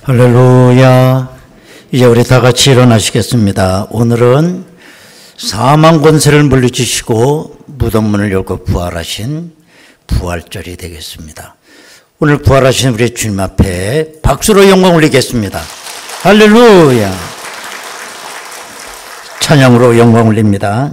할렐루야. 이제 우리 다 같이 일어나시겠습니다. 오늘은 사망 권세를 물리치시고 무덤문을 열고 부활하신 부활절이 되겠습니다. 오늘 부활하신 우리 주님 앞에 박수로 영광 올리겠습니다. 할렐루야. 찬양으로 영광 올립니다.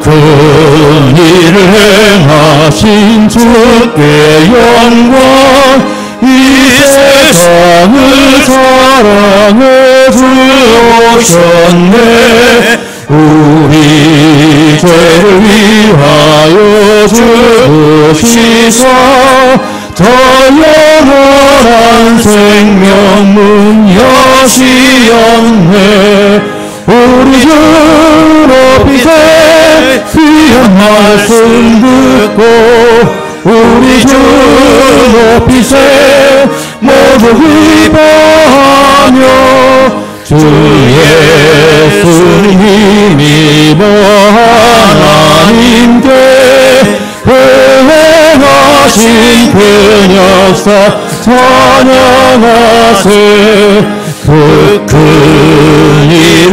큰 일을 행하신 주께 영광, 이 세상을 사랑해 주셨네. 우리 죄를 위하여 죽으시사 더 영원한 생명문 여시었네. 우리 주 높이세 귀한 말씀 듣고, 우리 주 높이세 모두 기뻐하며, 주 예수님 힘입어 하나님께 행하신 그 역사 찬양하세. 그 큰 일을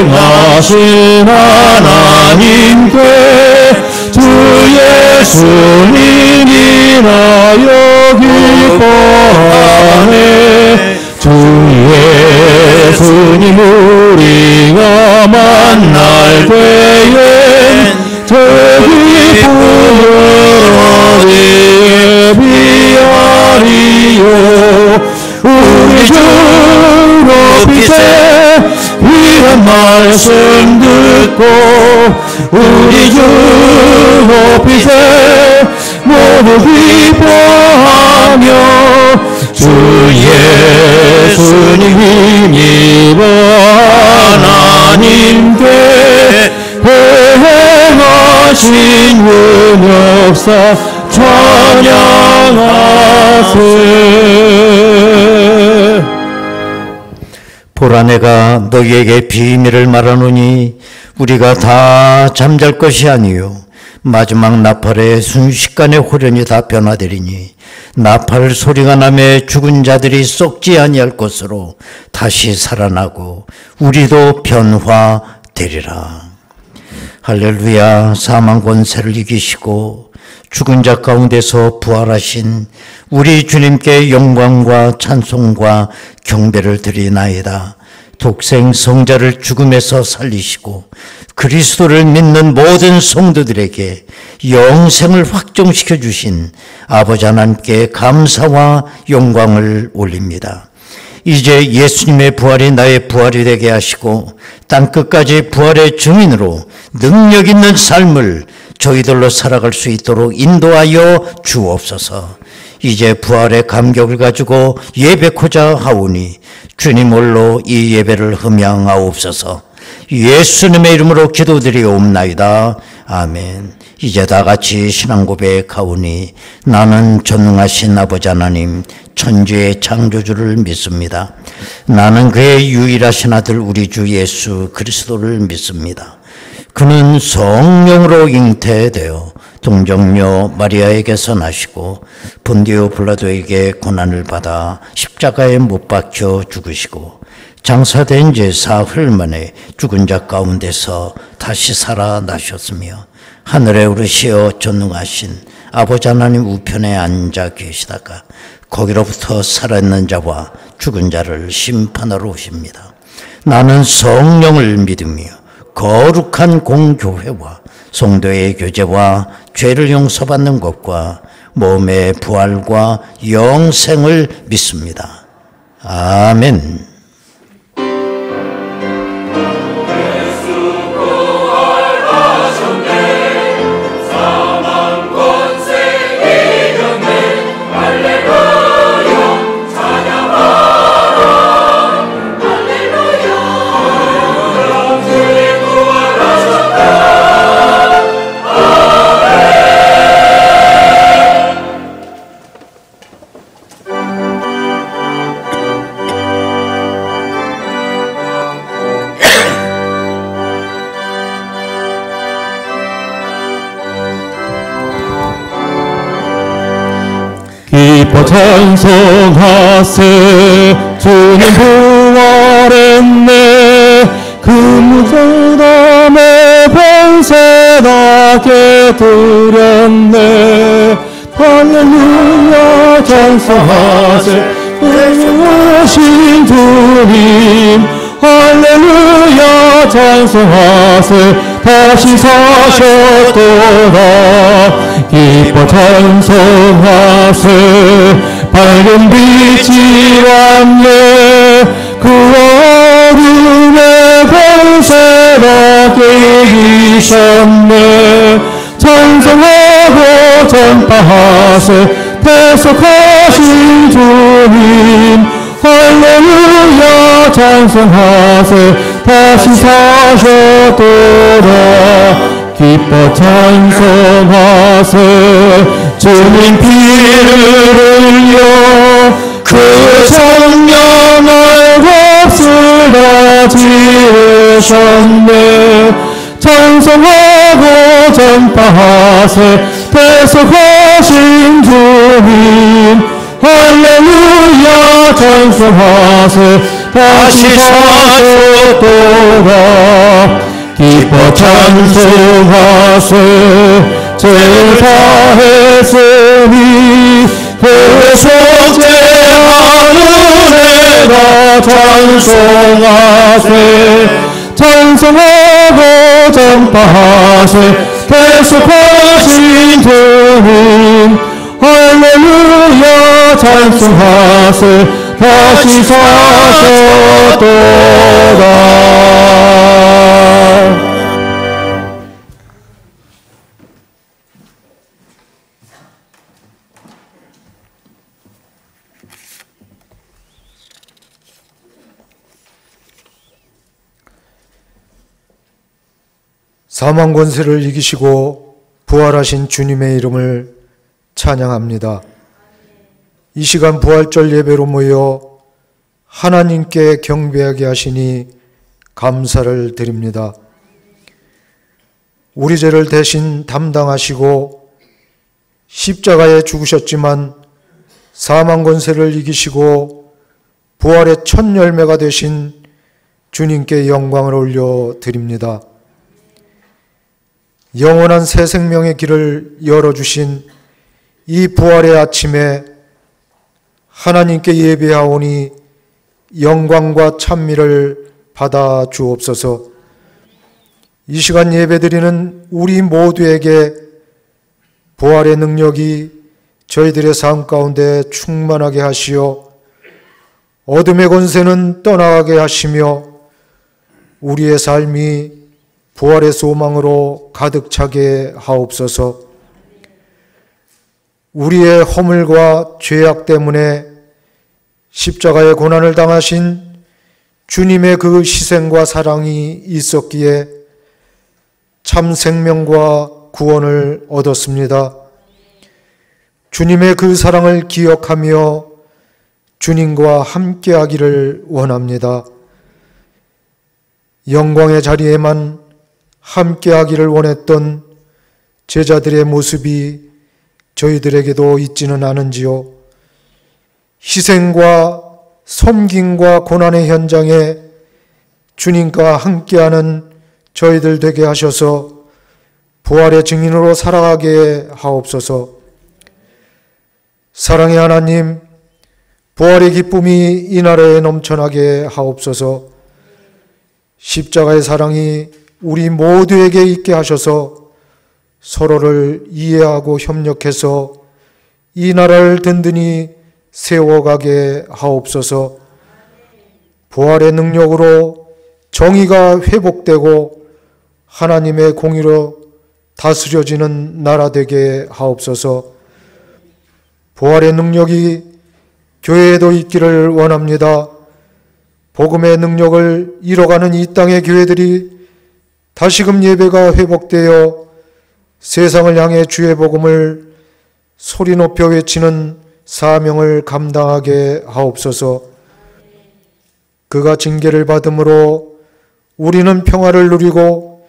행하신 하나님께 주 예수님이나여 기뻐하네. 주 예수님 우리가 만날 때엔 저기 부여러 어디에 비하리요. 우리 주 높이세 귀한 말씀 듣고, 우리 주 높이세 모두 기뻐하며, 주 예수님 힘입어 하나님께 행하신 은역사 찬양하세. 보라, 내가 너희에게 비밀을 말하노니 우리가 다 잠잘 것이 아니요 마지막 나팔의 순식간에 호련히 다 변화되리니, 나팔 소리가 나매 죽은 자들이 썩지 아니할 것으로 다시 살아나고 우리도 변화되리라. 할렐루야. 사망 권세를 이기시고 죽은 자 가운데서 부활하신 우리 주님께 영광과 찬송과 경배를 드리나이다. 독생 성자를 죽음에서 살리시고 그리스도를 믿는 모든 성도들에게 영생을 확정시켜 주신 아버지 하나님께 감사와 영광을 올립니다. 이제 예수님의 부활이 나의 부활이 되게 하시고 땅끝까지 부활의 증인으로 능력 있는 삶을 저희들로 살아갈 수 있도록 인도하여 주옵소서. 이제 부활의 감격을 가지고 예배코자 하오니 주님 홀로 이 예배를 흠양하옵소서. 예수님의 이름으로 기도드리옵나이다. 아멘. 이제 다 같이 신앙 고백하오니 나는 전능하신 아버지 하나님 천지의 창조주를 믿습니다. 나는 그의 유일하신 아들 우리 주 예수 그리스도를 믿습니다. 그는 성령으로 잉태되어 동정녀 마리아에게서 나시고 본디오 빌라도에게 고난을 받아 십자가에 못 박혀 죽으시고 장사된 지 사흘 만에 죽은 자 가운데서 다시 살아나셨으며 하늘에 오르시어 전능하신 아버지 하나님 우편에 앉아 계시다가 거기로부터 살아있는 자와 죽은 자를 심판하러 오십니다. 나는 성령을 믿으며 거룩한 공교회와 성도의 교제와 죄를 용서받는 것과 몸의 부활과 영생을 믿습니다. 아멘. 기뻐 찬송하세. 주님 부활했네. 그 무덤에 번세 나게 드렸네. 할렐루야 찬송하세. 부활하신 주님 할렐루야 찬송하세. 다시 사셨도다. 기뻐 찬송하세. 밝은 빛이 왔네. 그 어둠에 번세나게 이셨네. 찬송하고 전파하세. 대속하신 주님 할렐루야 찬송하세. 다시 사셨도다. 기뻐 찬송하세. 주님 피를 흘려 그 성령을 값을 다 지으셨네. 찬송하고 전파하세. 대속하신 주님 할렐루야 찬송하세. 다시 사셨도다. 기뻐 찬송하세. 죄를 사했으니 대속죄하느니라. 찬송하세. 찬송하고 전파하세. 대속하신 주님 할렐루야 찬송하세. 다시 사셨도다. 사망 권세를 이기시고 부활하신 주님의 이름을 찬양합니다. 이 시간 부활절 예배로 모여 하나님께 경배하게 하시니 감사를 드립니다. 우리 죄를 대신 담당하시고 십자가에 죽으셨지만 사망 권세를 이기시고 부활의 첫 열매가 되신 주님께 영광을 올려드립니다. 영원한 새 생명의 길을 열어주신 이 부활의 아침에 하나님께 예배하오니 영광과 찬미를 받아 주옵소서. 이 시간 예배드리는 우리 모두에게 부활의 능력이 저희들의 삶 가운데 충만하게 하시어 어둠의 권세는 떠나가게 하시며 우리의 삶이 부활의 소망으로 가득 차게 하옵소서. 우리의 허물과 죄악 때문에 십자가의 고난을 당하신 주님의 그 희생과 사랑이 있었기에 참 생명과 구원을 얻었습니다. 주님의 그 사랑을 기억하며 주님과 함께하기를 원합니다. 영광의 자리에만 함께하기를 원했던 제자들의 모습이 저희들에게도 있지는 않은지요. 희생과 섬김과 고난의 현장에 주님과 함께하는 저희들 되게 하셔서 부활의 증인으로 살아가게 하옵소서. 사랑의 하나님, 부활의 기쁨이 이 나라에 넘쳐나게 하옵소서. 십자가의 사랑이 우리 모두에게 있게 하셔서 서로를 이해하고 협력해서 이 나라를 든든히 세워가게 하옵소서. 부활의 능력으로 정의가 회복되고 하나님의 공의로 다스려지는 나라 되게 하옵소서. 부활의 능력이 교회에도 있기를 원합니다. 복음의 능력을 잃어가는 이 땅의 교회들이 다시금 예배가 회복되어 세상을 향해 주의 복음을 소리 높여 외치는 사명을 감당하게 하옵소서. 그가 징계를 받음으로 우리는 평화를 누리고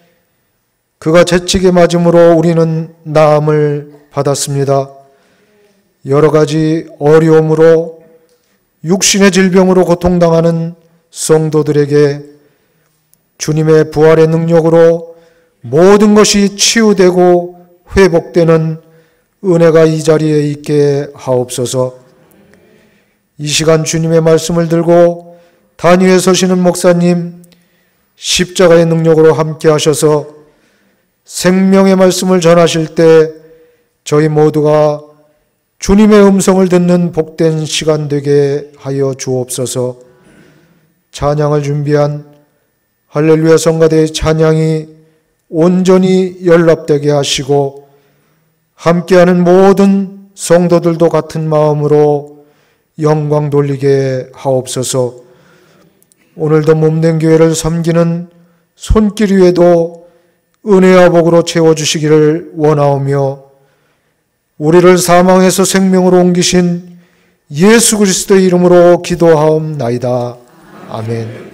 그가 채찍에 맞음으로 우리는 나음을 받았습니다. 여러 가지 어려움으로 육신의 질병으로 고통당하는 성도들에게 주님의 부활의 능력으로 모든 것이 치유되고 회복되는 은혜가 이 자리에 있게 하옵소서. 이 시간 주님의 말씀을 들고 단위에 서시는 목사님, 십자가의 능력으로 함께 하셔서 생명의 말씀을 전하실 때 저희 모두가 주님의 음성을 듣는 복된 시간 되게 하여 주옵소서. 찬양을 준비한 할렐루야 성가대의 찬양이 온전히 연락되게 하시고 함께하는 모든 성도들도 같은 마음으로 영광 돌리게 하옵소서. 오늘도 몸된 교회를 섬기는 손길 위에도 은혜와 복으로 채워주시기를 원하오며 우리를 사망에서 생명으로 옮기신 예수 그리스도의 이름으로 기도하옵나이다. 아멘.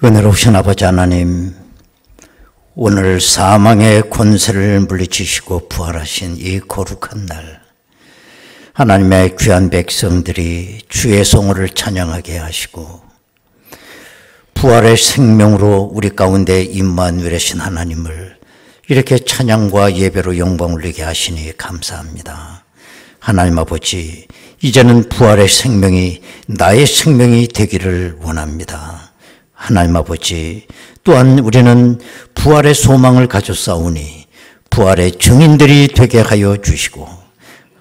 은혜로우신 아버지 하나님, 오늘 사망의 권세를 물리치시고 부활하신 이 거룩한 날, 하나님의 귀한 백성들이 주의 성호를 찬양하게 하시고 부활의 생명으로 우리 가운데 임마누엘이신 하나님을 이렇게 찬양과 예배로 영광 올리게 하시니 감사합니다. 하나님 아버지, 이제는 부활의 생명이 나의 생명이 되기를 원합니다. 하나님 아버지, 또한 우리는 부활의 소망을 가졌사오니 부활의 증인들이 되게 하여 주시고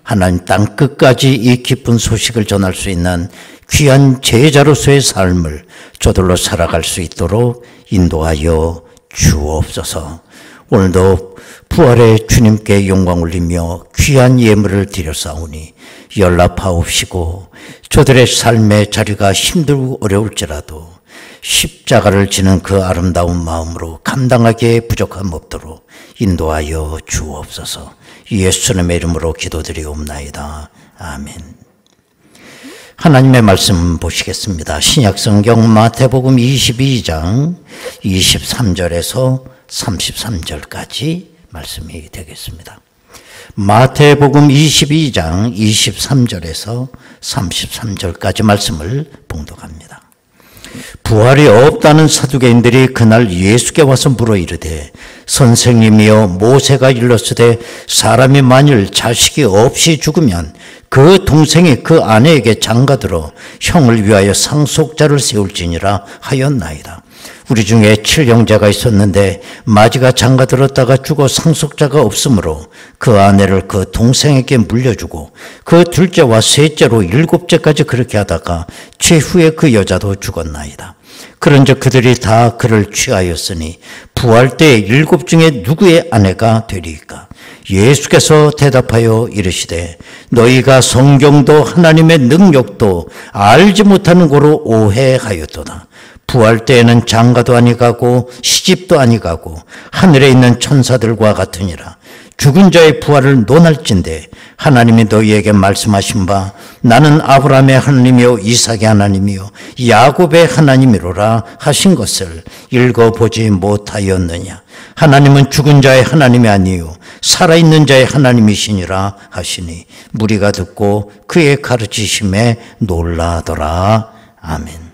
하나님 땅 끝까지 이 기쁜 소식을 전할 수 있는 귀한 제자로서의 삶을 저들로 살아갈 수 있도록 인도하여 주옵소서. 오늘도 부활의 주님께 영광 올리며 귀한 예물을 드렸사오니 연락하옵시고 저들의 삶의 자리가 힘들고 어려울지라도 십자가를 지는 그 아름다운 마음으로 감당하기에 부족함 없도록 인도하여 주옵소서. 예수님의 이름으로 기도드리옵나이다. 아멘. 하나님의 말씀 보시겠습니다. 신약성경 마태복음 22장 23절에서 33절까지 말씀이 되겠습니다. 마태복음 22장 23절에서 33절까지 말씀을 봉독합니다. 부활이 없다는 사두개인들이 그날 예수께 와서 물어 이르되, 선생님이여, 모세가 일렀으되 사람이 만일 자식이 없이 죽으면 그 동생이 그 아내에게 장가들어 형을 위하여 상속자를 세울지니라 하였나이다. 우리 중에 7형제가 있었는데 마지가 장가들었다가 죽어 상속자가 없으므로 그 아내를 그 동생에게 물려주고 그 둘째와 셋째로 7째까지 그렇게 하다가 최후에 그 여자도 죽었나이다. 그런즉 그들이 다 그를 취하였으니 부활 때에 7 중에 누구의 아내가 되리이까? 예수께서 대답하여 이르시되 너희가 성경도 하나님의 능력도 알지 못하는 고로 오해하였도다. 부활 때에는 장가도 아니가고 시집도 아니가고 하늘에 있는 천사들과 같으니라. 죽은 자의 부활을 논할진대 하나님이 너희에게 말씀하신 바 나는 아브라함의 하나님이요 이삭의 하나님이요 야곱의 하나님이로라 하신 것을 읽어보지 못하였느냐. 하나님은 죽은 자의 하나님이 아니요 살아있는 자의 하나님이시니라 하시니 무리가 듣고 그의 가르치심에 놀라더라. 아멘.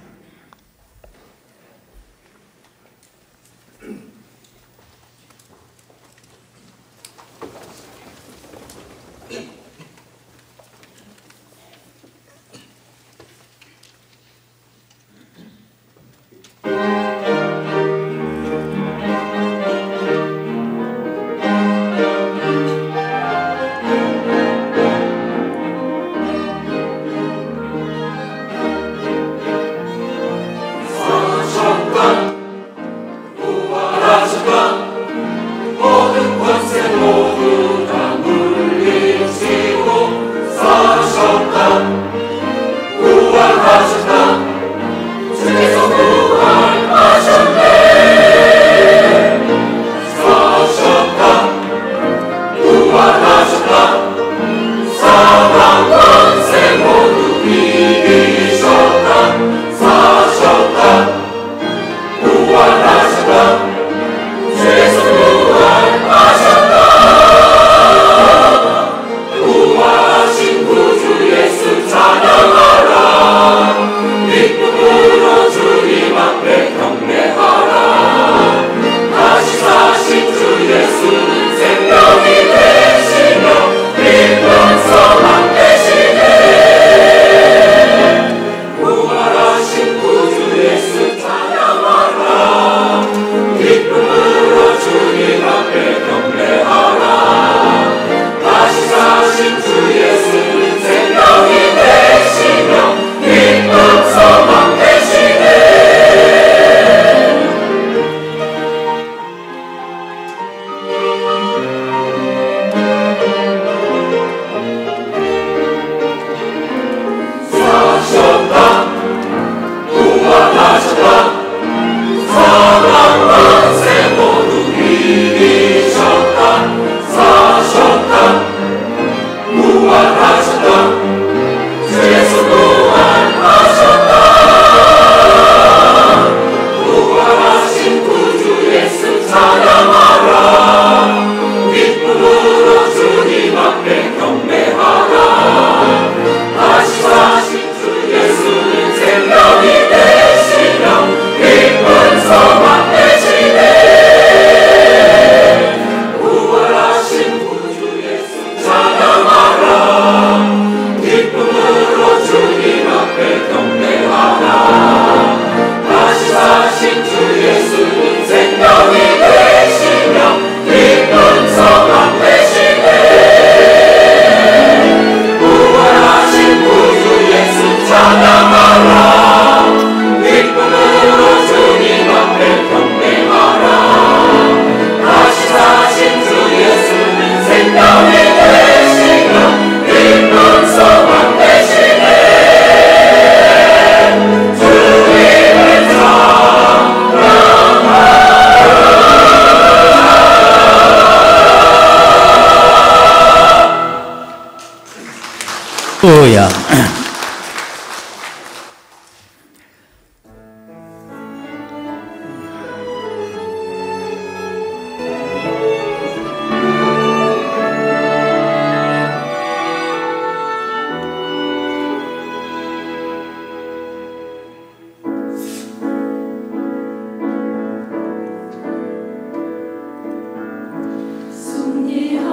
할렐루야.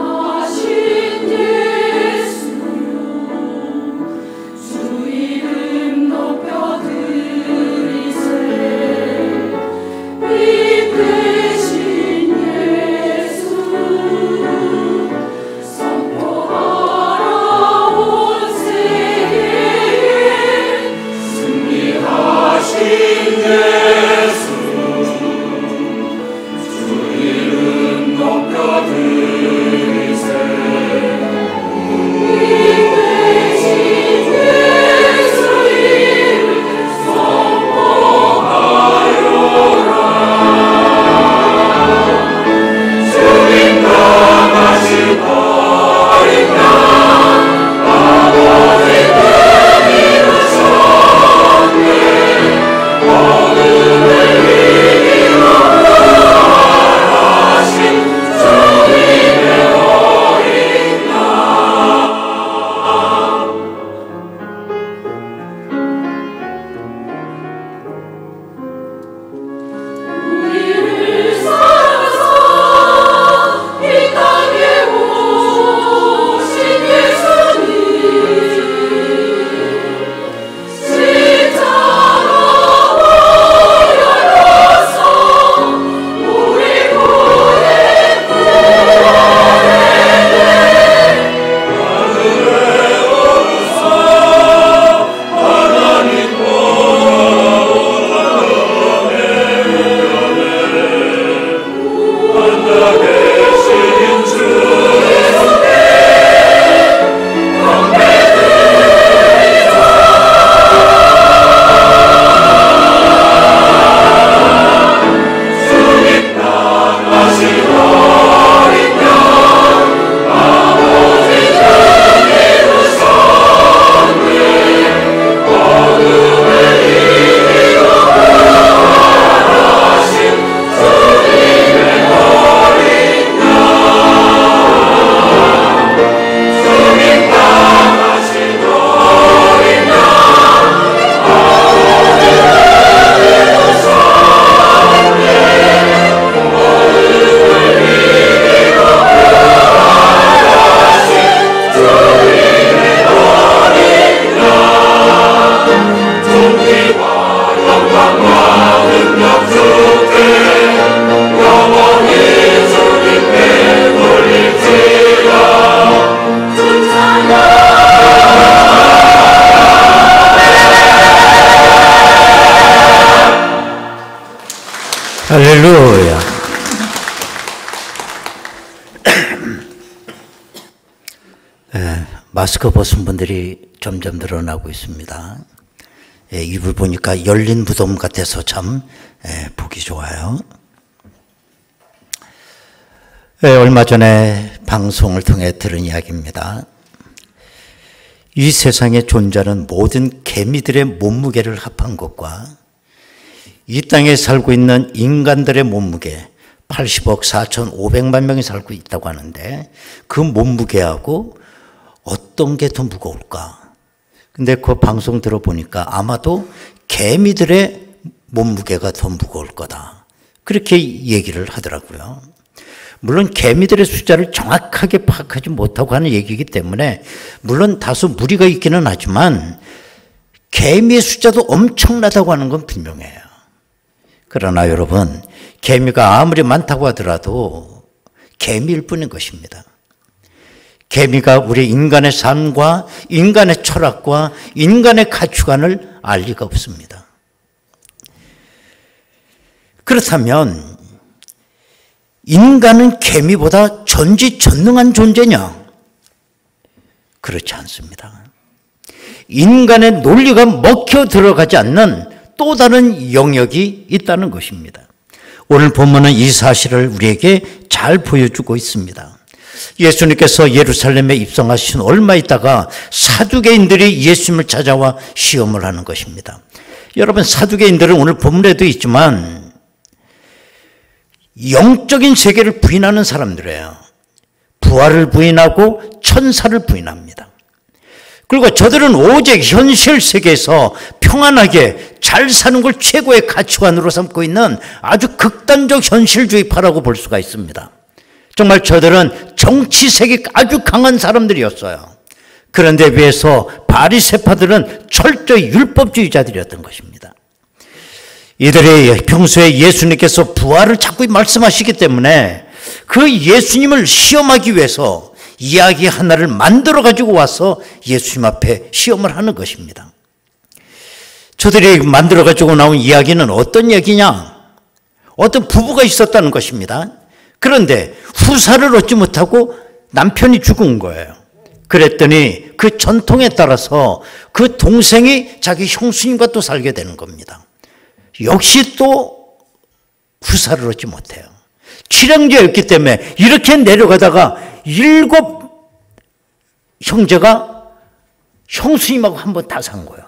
승리하신 예수여 할렐루야. 마스크 벗은 분들이 점점 늘어나고 있습니다. 입을 보니까 열린 무덤 같아서 참 보기 좋아요. 얼마 전에 방송을 통해 들은 이야기입니다. 이 세상에 존재하는 모든 개미들의 몸무게를 합한 것과 이 땅에 살고 있는 인간들의 몸무게 80억 4,500만 명이 살고 있다고 하는데 그 몸무게하고 어떤 게 더 무거울까? 근데 그 방송 들어보니까 아마도 개미들의 몸무게가 더 무거울 거다. 그렇게 얘기를 하더라고요. 물론 개미들의 숫자를 정확하게 파악하지 못하고 하는 얘기이기 때문에 물론 다소 무리가 있기는 하지만 개미의 숫자도 엄청나다고 하는 건 분명해요. 그러나 여러분, 개미가 아무리 많다고 하더라도 개미일 뿐인 것입니다. 개미가 우리 인간의 삶과 인간의 철학과 인간의 가치관을 알 리가 없습니다. 그렇다면 인간은 개미보다 전지전능한 존재냐? 그렇지 않습니다. 인간의 논리가 먹혀 들어가지 않는 또 다른 영역이 있다는 것입니다. 오늘 본문은 이 사실을 우리에게 잘 보여주고 있습니다. 예수님께서 예루살렘에 입성하신 얼마 있다가 사두개인들이 예수님을 찾아와 시험을 하는 것입니다. 여러분, 사두개인들은 오늘 본문에도 있지만 영적인 세계를 부인하는 사람들이에요. 부활을 부인하고 천사를 부인합니다. 그리고 저들은 오직 현실 세계에서 평안하게 잘 사는 걸 최고의 가치관으로 삼고 있는 아주 극단적 현실주의파라고 볼 수가 있습니다. 정말 저들은 정치 세계 아주 강한 사람들이었어요. 그런데 비해서 바리새파들은 철저히 율법주의자들이었던 것입니다. 이들이 평소에 예수님께서 부활을 자꾸 말씀하시기 때문에 그 예수님을 시험하기 위해서 이야기 하나를 만들어 가지고 와서 예수님 앞에 시험을 하는 것입니다. 저들이 만들어 가지고 나온 이야기는 어떤 얘기냐? 어떤 부부가 있었다는 것입니다. 그런데 후사를 얻지 못하고 남편이 죽은 거예요. 그랬더니 그 전통에 따라서 그 동생이 자기 형수님과 또 살게 되는 겁니다. 역시 또 후사를 얻지 못해요. 칠형제였기 때문에 이렇게 내려가다가 7 형제가 형수님하고 한번 다 산 거예요.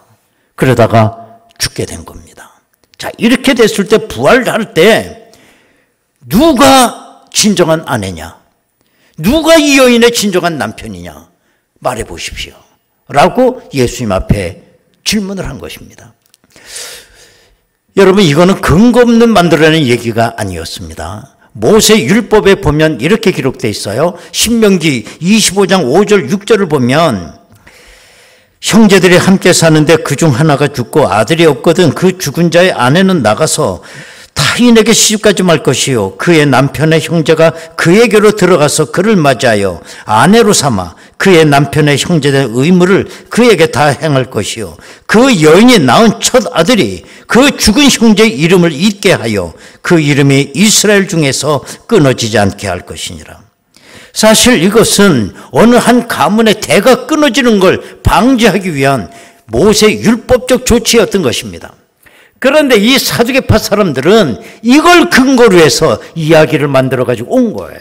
그러다가 죽게 된 겁니다. 자, 이렇게 됐을 때 부활할 때 누가 진정한 아내냐? 누가 이 여인의 진정한 남편이냐? 말해 보십시오. 라고 예수님 앞에 질문을 한 것입니다. 여러분, 이거는 근거 없는 만들어낸 얘기가 아니었습니다. 모세 율법에 보면 이렇게 기록되어 있어요. 신명기 25장 5절 6절을 보면 형제들이 함께 사는데 그중 하나가 죽고 아들이 없거든 그 죽은 자의 아내는 나가서 타인에게 시집가지 말 것이요 그의 남편의 형제가 그에게로 들어가서 그를 맞이하여 아내로 삼아 그의 남편의 형제의 의무를 그에게 다 행할 것이요 그 여인이 낳은 첫 아들이 그 죽은 형제의 이름을 잊게 하여 그 이름이 이스라엘 중에서 끊어지지 않게 할 것이니라. 사실 이것은 어느 한 가문의 대가 끊어지는 걸 방지하기 위한 모세 율법적 조치였던 것입니다. 그런데 이 사두개파 사람들은 이걸 근거로 해서 이야기를 만들어가지고 온 거예요.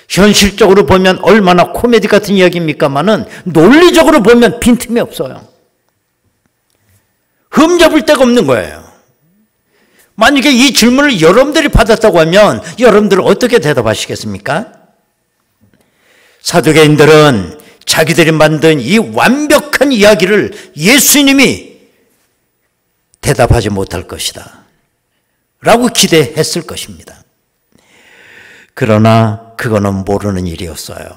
현실적으로 보면 얼마나 코미디 같은 이야기입니까마는 논리적으로 보면 빈틈이 없어요. 흠잡을 데가 없는 거예요. 만약에 이 질문을 여러분들이 받았다고 하면 여러분들은 어떻게 대답하시겠습니까? 사두개인들은 자기들이 만든 이 완벽한 이야기를 예수님이 대답하지 못할 것이다 라고 기대했을 것입니다. 그러나 그거는 모르는 일이었어요.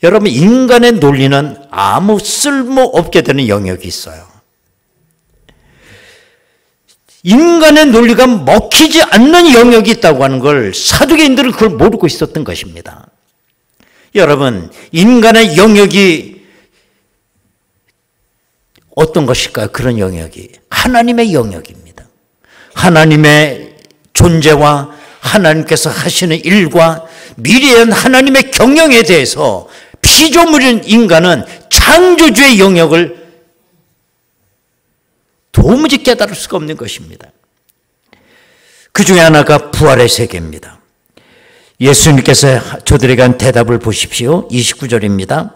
여러분, 인간의 논리는 아무 쓸모없게 되는 영역이 있어요. 인간의 논리가 먹히지 않는 영역이 있다고 하는 걸 사두개인들은 그걸 모르고 있었던 것입니다. 여러분, 인간의 영역이 어떤 것일까요? 그런 영역이 하나님의 영역입니다. 하나님의 존재와 하나님께서 하시는 일과 미래한 하나님의 경영에 대해서 피조물인 인간은 창조주의 영역을 도무지 깨달을 수가 없는 것입니다. 그 중에 하나가 부활의 세계입니다. 예수님께서 저들에게 한 대답을 보십시오. 29절입니다.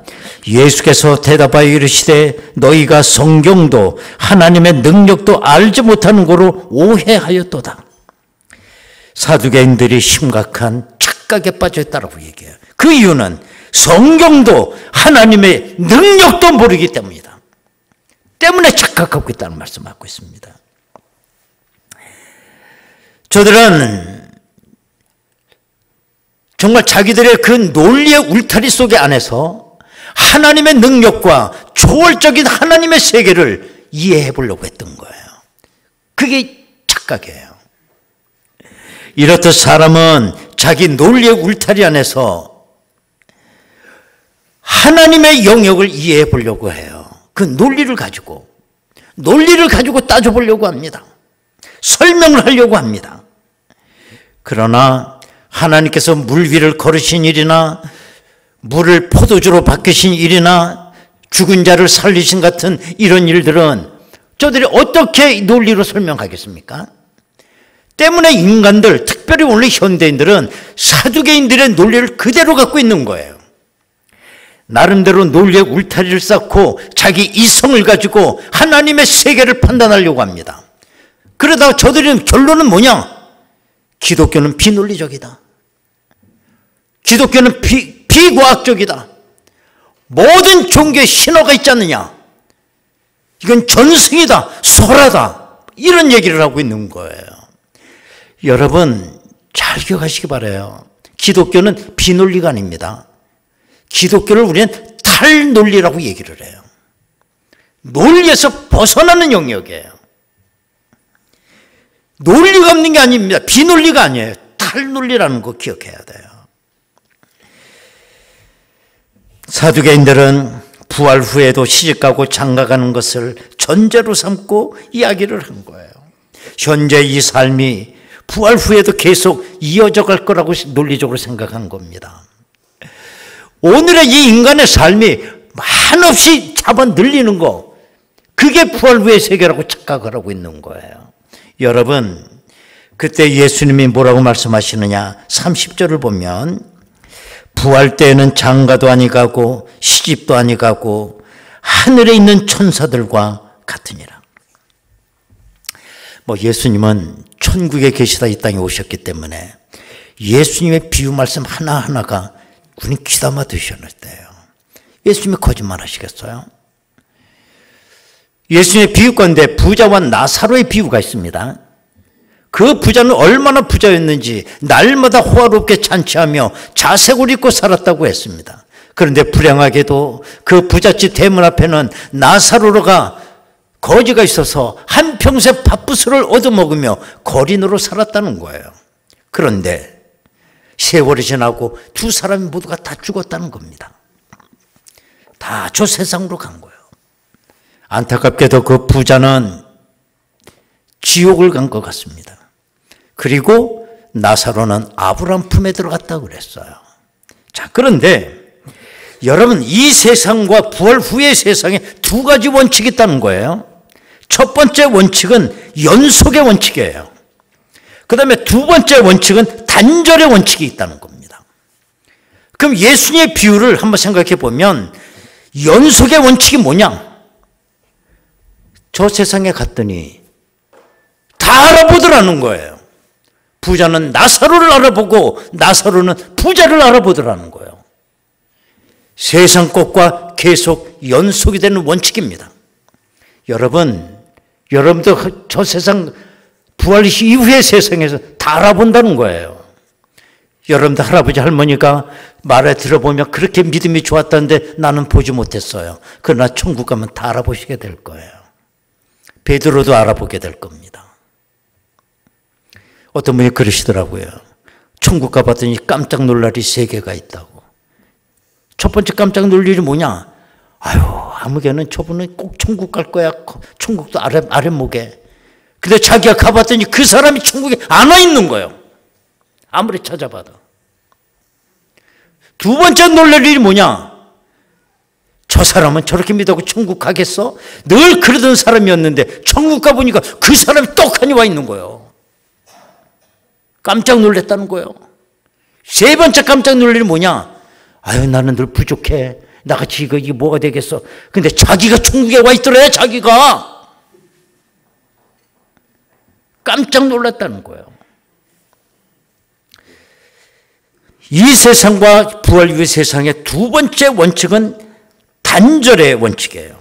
예수께서 대답하여 이르시되 너희가 성경도 하나님의 능력도 알지 못하는 거로 오해하였도다. 사두개인들이 심각한 착각에 빠져있다고 얘기해요. 그 이유는 성경도 하나님의 능력도 모르기 때문이다. 때문에 착각하고 있다는 말씀을 하고 있습니다. 저들은 정말 자기들의 그 논리의 울타리 속에 안에서 하나님의 능력과 초월적인 하나님의 세계를 이해해 보려고 했던 거예요. 그게 착각이에요. 이렇듯 사람은 자기 논리의 울타리 안에서 하나님의 영역을 이해해 보려고 해요. 그 논리를 가지고 따져보려고 합니다. 설명을 하려고 합니다. 그러나 하나님께서 물 위를 걸으신 일이나 물을 포도주로 바뀌신 일이나 죽은 자를 살리신 같은 이런 일들은 저들이 어떻게 논리로 설명하겠습니까? 때문에 인간들, 특별히 오늘 현대인들은 사두개인들의 논리를 그대로 갖고 있는 거예요. 나름대로 논리의 울타리를 쌓고 자기 이성을 가지고 하나님의 세계를 판단하려고 합니다. 그러다가 저들은 결론은 뭐냐? 기독교는 비논리적이다. 기독교는 비과학적이다. 모든 종교에 신화가 있지 않느냐? 이건 전승이다, 설하다, 이런 얘기를 하고 있는 거예요. 여러분 잘 기억하시기 바라요. 기독교는 비논리가 아닙니다. 기독교를 우리는 탈논리라고 얘기를 해요. 논리에서 벗어나는 영역이에요. 논리가 없는 게 아닙니다. 비논리가 아니에요. 탈논리라는 거 기억해야 돼요. 사두개인들은 부활 후에도 시집가고 장가가는 것을 전제로 삼고 이야기를 한 거예요. 현재 이 삶이 부활 후에도 계속 이어져 갈 거라고 논리적으로 생각한 겁니다. 오늘의 이 인간의 삶이 한없이 잡아 늘리는 거, 그게 부활 후의 세계라고 착각을 하고 있는 거예요. 여러분, 그때 예수님이 뭐라고 말씀하시느냐? 30절을 보면 부활 때에는 장가도 아니 가고 시집도 아니 가고 하늘에 있는 천사들과 같으니라. 예수님은 천국에 계시다 이 땅에 오셨기 때문에 예수님의 비유 말씀 하나하나가 우린 귀담아 드셨는데요. 예수님이 거짓말 하시겠어요? 예수님의 비유 가운데 부자와 나사로의 비유가 있습니다. 그 부자는 얼마나 부자였는지 날마다 호화롭게 잔치하며 자색을 입고 살았다고 했습니다. 그런데 불행하게도 그 부잣집 대문 앞에는 나사로가 거지가 있어서 한평생 밥부스를 얻어먹으며 거린으로 살았다는 거예요. 그런데 세월이 지나고 두 사람이 모두가 다 죽었다는 겁니다. 다 저 세상으로 간 거예요. 안타깝게도 그 부자는 지옥을 간 것 같습니다. 그리고 나사로는 아브라함 품에 들어갔다고 그랬어요. 자, 그런데 여러분, 이 세상과 부활 후의 세상에 두 가지 원칙이 있다는 거예요. 첫 번째 원칙은 연속의 원칙이에요. 그 다음에 두 번째 원칙은 단절의 원칙이 있다는 겁니다. 그럼 예수님의 비유를 한번 생각해 보면 연속의 원칙이 뭐냐? 저 세상에 갔더니 다 알아보더라는 거예요. 부자는 나사로를 알아보고 나사로는 부자를 알아보더라는 거예요. 세상 것과 계속 연속이 되는 원칙입니다. 여러분도 저 세상 부활 이후의 세상에서 다 알아본다는 거예요. 여러분들 할아버지 할머니가 말에 들어보면 그렇게 믿음이 좋았다는데 나는 보지 못했어요. 그러나 천국 가면 다 알아보시게 될 거예요. 베드로도 알아보게 될 겁니다. 어떤 분이 그러시더라고요. 천국 가봤더니 깜짝 놀랄 일이 3개가 있다고. 첫 번째 깜짝 놀랄 일이 뭐냐? 아무개는 저분은 꼭 천국 갈 거야. 천국도 아랫목에. 근데 자기가 가봤더니 그 사람이 천국에 안 와 있는 거예요. 아무리 찾아봐도. 두 번째 놀랄 일이 뭐냐? 저 사람은 저렇게 믿고 천국 가겠어? 늘 그러던 사람이었는데 천국 가보니까 그 사람이 떡하니 와 있는 거예요. 깜짝 놀랐다는 거예요. 세 번째 깜짝 놀랄 일이 뭐냐? 아유, 나는 늘 부족해. 나같이 이게 뭐가 되겠어? 근데 자기가 천국에 와 있더래, 자기가. 깜짝 놀랐다는 거예요. 이 세상과 부활 이후 세상의 두 번째 원칙은 단절의 원칙이에요.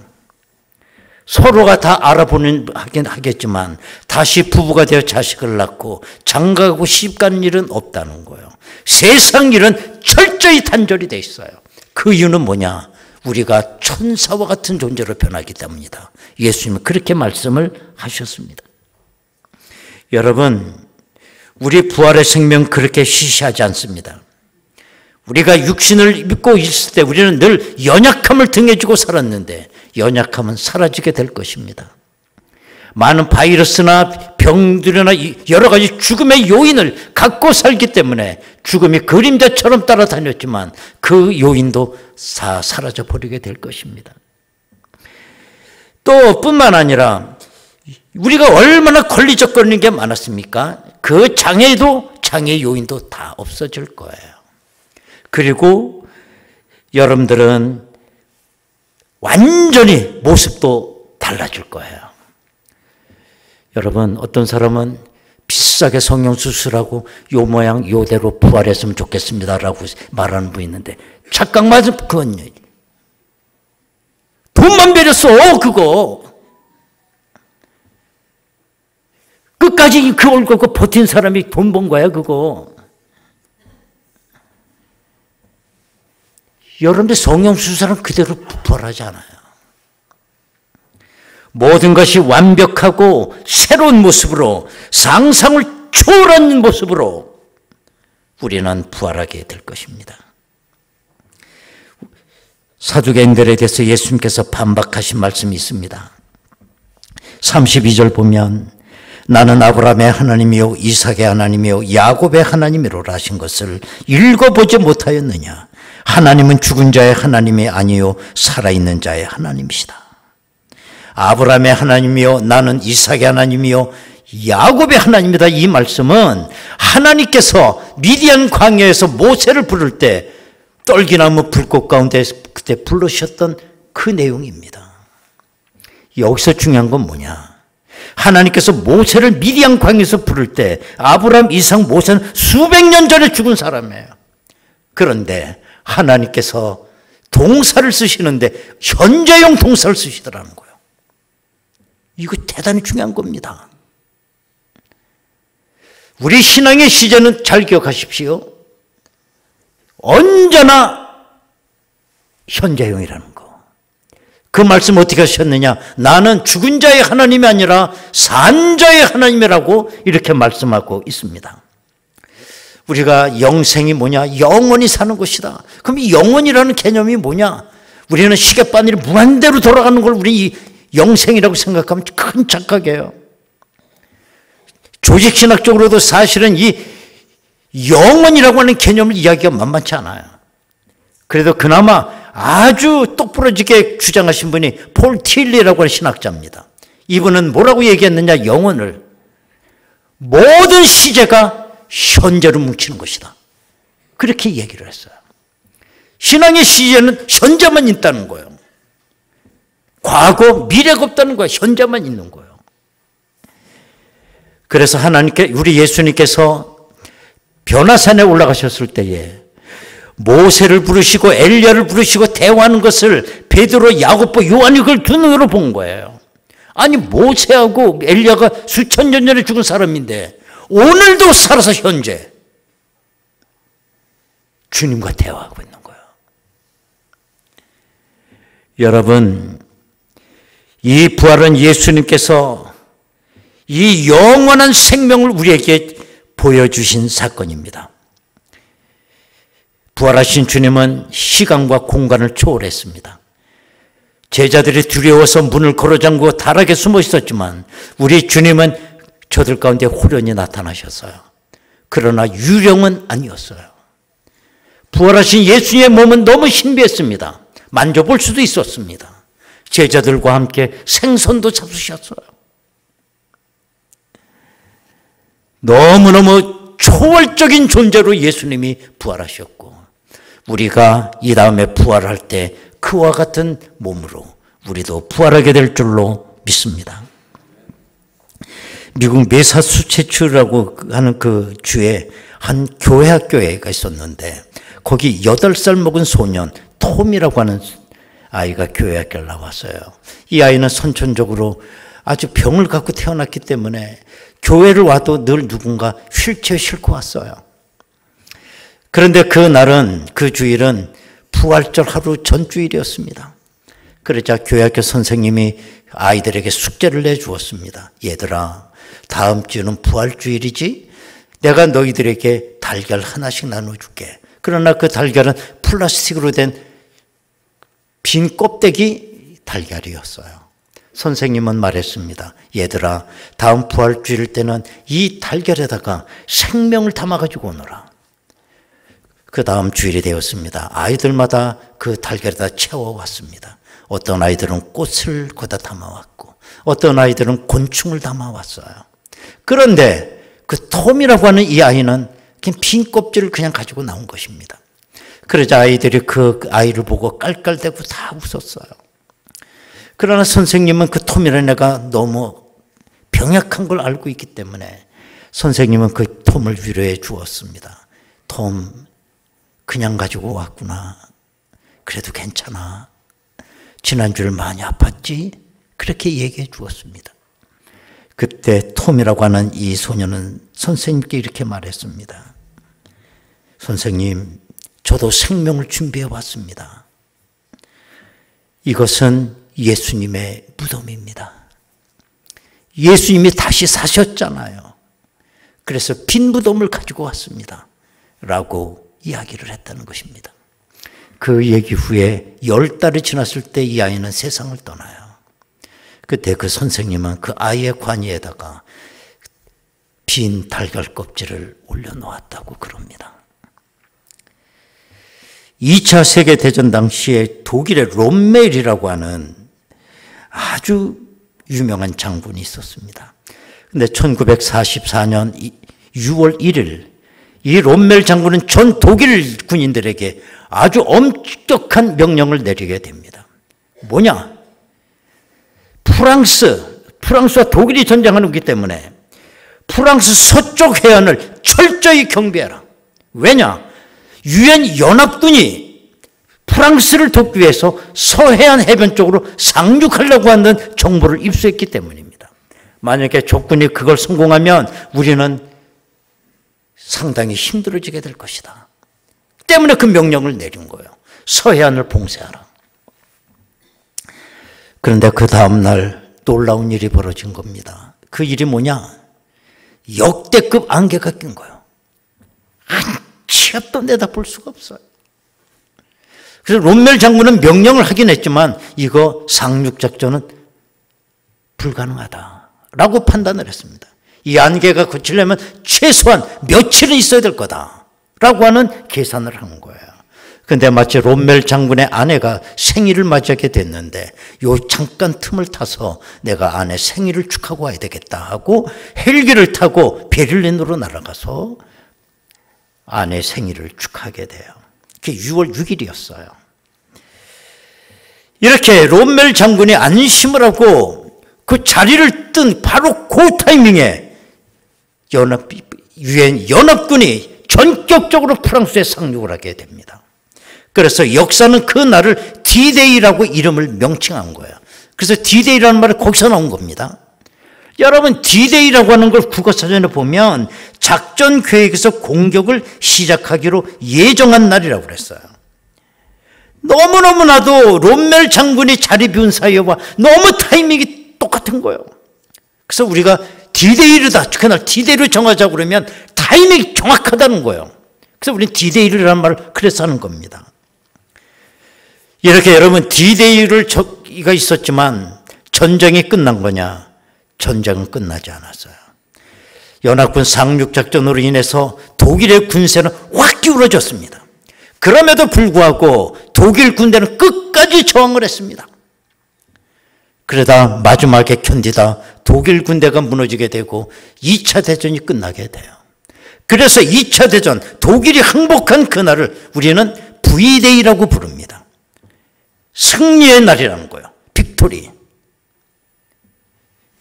서로가 다 알아보는 하긴 하겠지만 다시 부부가 되어 자식을 낳고 장가가고 시집가는 일은 없다는 거예요. 세상 일은 철저히 단절이 돼 있어요. 그 이유는 뭐냐? 우리가 천사와 같은 존재로 변하기 때문이다. 예수님은 그렇게 말씀을 하셨습니다. 여러분, 우리 부활의 생명 그렇게 시시하지 않습니다. 우리가 육신을 믿고 있을 때 우리는 늘 연약함을 등에 지고 살았는데 연약함은 사라지게 될 것입니다. 많은 바이러스나 병들이나 여러 가지 죽음의 요인을 갖고 살기 때문에 죽음이 그림자처럼 따라다녔지만 그 요인도 다 사라져 버리게 될 것입니다. 또 뿐만 아니라 우리가 얼마나 걸리적거리는 게 많았습니까? 그 장애 요인도 다 없어질 거예요. 그리고 여러분들은 완전히 모습도 달라질 거예요. 여러분, 어떤 사람은 비싸게 성형수술하고 요 모양 요대로 부활했으면 좋겠습니다라고 말하는 분이 있는데 착각 맞은 그건 돈만 베렸어. 그거 끝까지 그 얼굴 버틴 사람이 돈 번 거야. 그거. 여러분들 성형수술은 그대로 부활하지 않아요. 모든 것이 완벽하고 새로운 모습으로 상상을 초월한 모습으로 우리는 부활하게 될 것입니다. 사두개인들에 대해서 예수님께서 반박하신 말씀이 있습니다. 32절 보면 나는 아브라함의 하나님이요 이삭의 하나님이요 야곱의 하나님이로라 하신 것을 읽어보지 못하였느냐. 하나님은 죽은 자의 하나님이 아니요 살아있는 자의 하나님이시다. 아브라함의 하나님이요 나는 이삭의 하나님이요 야곱의 하나님이다. 이 말씀은 하나님께서 미디안 광야에서 모세를 부를 때 떨기나무 불꽃 가운데 그때 부르셨던 그 내용입니다. 여기서 중요한 건 뭐냐? 하나님께서 모세를 미디안 광야에서 부를 때 아브라함, 이삭, 모세는 수백 년 전에 죽은 사람이에요. 그런데 하나님께서 동사를 쓰시는데 현재형 동사를 쓰시더라는 거예요. 이거 대단히 중요한 겁니다. 우리 신앙의 시제는 잘 기억하십시오. 언제나 현재형이라는 거. 그 말씀 어떻게 하셨느냐? 나는 죽은 자의 하나님이 아니라 산 자의 하나님이라고 이렇게 말씀하고 있습니다. 우리가 영생이 뭐냐? 영원히 사는 것이다. 그럼 이 영원이라는 개념이 뭐냐? 우리는 시계바늘이 무한대로 돌아가는 걸 우리 영생이라고 생각하면 큰 착각이에요. 조직신학적으로도 사실은 이 영원이라고 하는 개념을 이야기가 만만치 않아요. 그래도 그나마 아주 똑부러지게 주장하신 분이 폴 틸리라고 하는 신학자입니다. 이분은 뭐라고 얘기했느냐? 영혼을 모든 시제가 현재로 뭉치는 것이다. 그렇게 얘기를 했어요. 신앙의 시제는 현재만 있다는 거예요. 과거, 미래가 없다는 거예요. 현재만 있는 거예요. 그래서 하나님께, 우리 예수님께서 변화산에 올라가셨을 때에 모세를 부르시고 엘리야를 부르시고 대화하는 것을 베드로, 야고보, 요한이 그걸 두 눈으로 본 거예요. 아니 모세하고 엘리야가 수천 년 전에 죽은 사람인데 오늘도 살아서 현재 주님과 대화하고 있는 거예요. 여러분, 이 부활은 예수님께서 이 영원한 생명을 우리에게 보여주신 사건입니다. 부활하신 주님은 시간과 공간을 초월했습니다. 제자들이 두려워서 문을 걸어 잠그고 다락에 숨어 있었지만 우리 주님은 저들 가운데 호련히 나타나셨어요. 그러나 유령은 아니었어요. 부활하신 예수님의 몸은 너무 신비했습니다. 만져볼 수도 있었습니다. 제자들과 함께 생선도 잡수셨어요. 너무너무 초월적인 존재로 예수님이 부활하셨고, 우리가 이 다음에 부활할 때 그와 같은 몸으로 우리도 부활하게 될 줄로 믿습니다. 미국 매사추세츠라고 하는 그 주에 한 교회 학교가 있었는데, 거기 8살 먹은 소년 톰이라고 하는 아이가 교회 학교를 나왔어요. 이 아이는 선천적으로 아주 병을 갖고 태어났기 때문에 교회를 와도 늘 누군가 휠체어에 싣고 왔어요. 그런데 그 주일은 부활절 하루 전주일이었습니다. 그러자 교회 학교 선생님이 아이들에게 숙제를 내주었습니다. 얘들아, 다음 주는 부활주일이지? 내가 너희들에게 달걀 하나씩 나눠줄게. 그러나 그 달걀은 플라스틱으로 된 빈 껍데기 달걀이었어요. 선생님은 말했습니다. 얘들아, 다음 부활주일 때는 이 달걀에다가 생명을 담아가지고 오너라. 그 다음 주일이 되었습니다. 아이들마다 그 달걀에다 채워왔습니다. 어떤 아이들은 꽃을 거다 담아왔고, 어떤 아이들은 곤충을 담아왔어요. 그런데 그 톰이라고 하는 이 아이는 그냥 빈 껍질을 그냥 가지고 나온 것입니다. 그러자 아이들이 그 아이를 보고 깔깔대고 다 웃었어요. 그러나 선생님은 그 톰이라는 애가 너무 병약한 걸 알고 있기 때문에 선생님은 그 톰을 위로해 주었습니다. 톰, 그냥 가지고 왔구나. 그래도 괜찮아. 지난주를 많이 아팠지? 그렇게 얘기해 주었습니다. 그때 톰이라고 하는 이 소년은 선생님께 이렇게 말했습니다. 선생님, 저도 생명을 준비해 왔습니다. 이것은 예수님의 무덤입니다. 예수님이 다시 사셨잖아요. 그래서 빈 무덤을 가지고 왔습니다. 라고 이야기를 했다는 것입니다. 그 얘기 후에 10달이 지났을 때 이 아이는 세상을 떠나요. 그때 그 선생님은 그 아이의 관이에다가 빈 달걀 껍질을 올려놓았다고 그럽니다. 2차 세계대전 당시에 독일의 롬멜이라고 하는 아주 유명한 장군이 있었습니다. 그런데 1944년 6월 1일 이 롬멜 장군은 전 독일 군인들에게 아주 엄격한 명령을 내리게 됩니다. 뭐냐? 프랑스와 독일이 전쟁하는 거기 때문에 프랑스 서쪽 해안을 철저히 경비해라. 왜냐? 유엔 연합군이 프랑스를 돕기 위해서 서해안 해변 쪽으로 상륙하려고 하는 정보를 입수했기 때문입니다. 만약에 적군이 그걸 성공하면 우리는 상당히 힘들어지게 될 것이다. 때문에 그 명령을 내린 거예요. 서해안을 봉쇄하라. 그런데 그 다음날 놀라운 일이 벌어진 겁니다. 그 일이 뭐냐? 역대급 안개가 낀 거예요. 한 치 앞도 내다볼 수가 없어요. 그래서 롬멜 장군은 명령을 하긴 했지만 이거 상륙작전은 불가능하다라고 판단을 했습니다. 이 안개가 거치려면 최소한 며칠은 있어야 될 거다라고 하는 계산을 한 거예요. 그런데 마치 롬멜 장군의 아내가 생일을 맞이하게 됐는데 요 잠깐 틈을 타서 내가 아내 생일을 축하고 와야 되겠다 하고 헬기를 타고 베를린으로 날아가서 아내 생일을 축하하게 돼요. 그게 6월 6일이었어요. 이렇게 롬멜 장군이 안심을 하고 그 자리를 뜬 바로 그 타이밍에 유엔 연합군이 전격적으로 프랑스에 상륙을 하게 됩니다. 그래서 역사는 그 날을 D-Day라고 이름을 명칭한 거예요. 그래서 D-Day라는 말이 거기서 나온 겁니다. 여러분, D-Day라고 하는 걸 국어사전에 보면 작전 계획에서 공격을 시작하기로 예정한 날이라고 그랬어요. 너무너무나도 롬멜 장군이 자리 비운 사이와 너무 타이밍이 똑같은 거예요. 그래서 우리가 D-Day다, 그날 D-Day로 정하자고 그러면 타이밍이 정확하다는 거예요. 그래서 우리는 D-Day라는 말을 그래서 하는 겁니다. 이렇게 여러분 D-Day가 있었지만 전쟁이 끝난 거냐? 전쟁은 끝나지 않았어요. 연합군 상륙작전으로 인해서 독일의 군세는 확 기울어졌습니다. 그럼에도 불구하고 독일 군대는 끝까지 저항을 했습니다. 그러다 마지막에 견디다 독일 군대가 무너지게 되고 2차 대전이 끝나게 돼요. 그래서 2차 대전, 독일이 항복한 그날을 우리는 V-Day라고 부릅니다. 승리의 날이라는 거예요. 빅토리.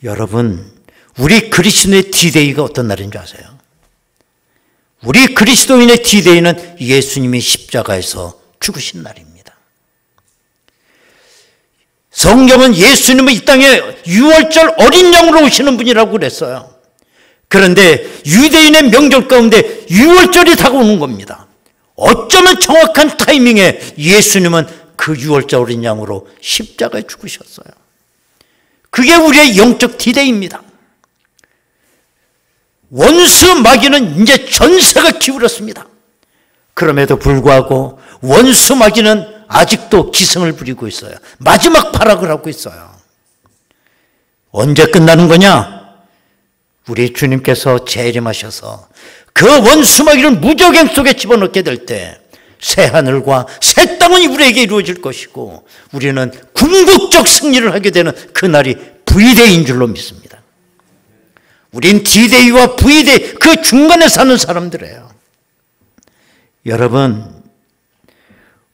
여러분, 우리 그리스도인의 D-Day가 어떤 날인 줄 아세요? 우리 그리스도인의 D-Day는 예수님이 십자가에서 죽으신 날입니다. 성경은 예수님은 이 땅에 유월절 어린 양으로 오시는 분이라고 그랬어요. 그런데 유대인의 명절 가운데 유월절이 다가오는 겁니다. 어쩌면 정확한 타이밍에 예수님은 그 유월절 어린 양으로 십자가에 죽으셨어요. 그게 우리의 영적 D-Day입니다. 원수 마귀는 이제 전세가 기울었습니다. 그럼에도 불구하고 원수 마귀는 아직도 기승을 부리고 있어요. 마지막 발악을 하고 있어요. 언제 끝나는 거냐? 우리 주님께서 재림하셔서 그 원수 마귀를 무적행 속에 집어넣게 될 때 새하늘과 새 땅은 우리에게 이루어질 것이고 우리는 궁극적 승리를 하게 되는 그날이 V-Day인 줄로 믿습니다. 우린 D-Day와 V-Day 그 중간에 사는 사람들이에요. 여러분,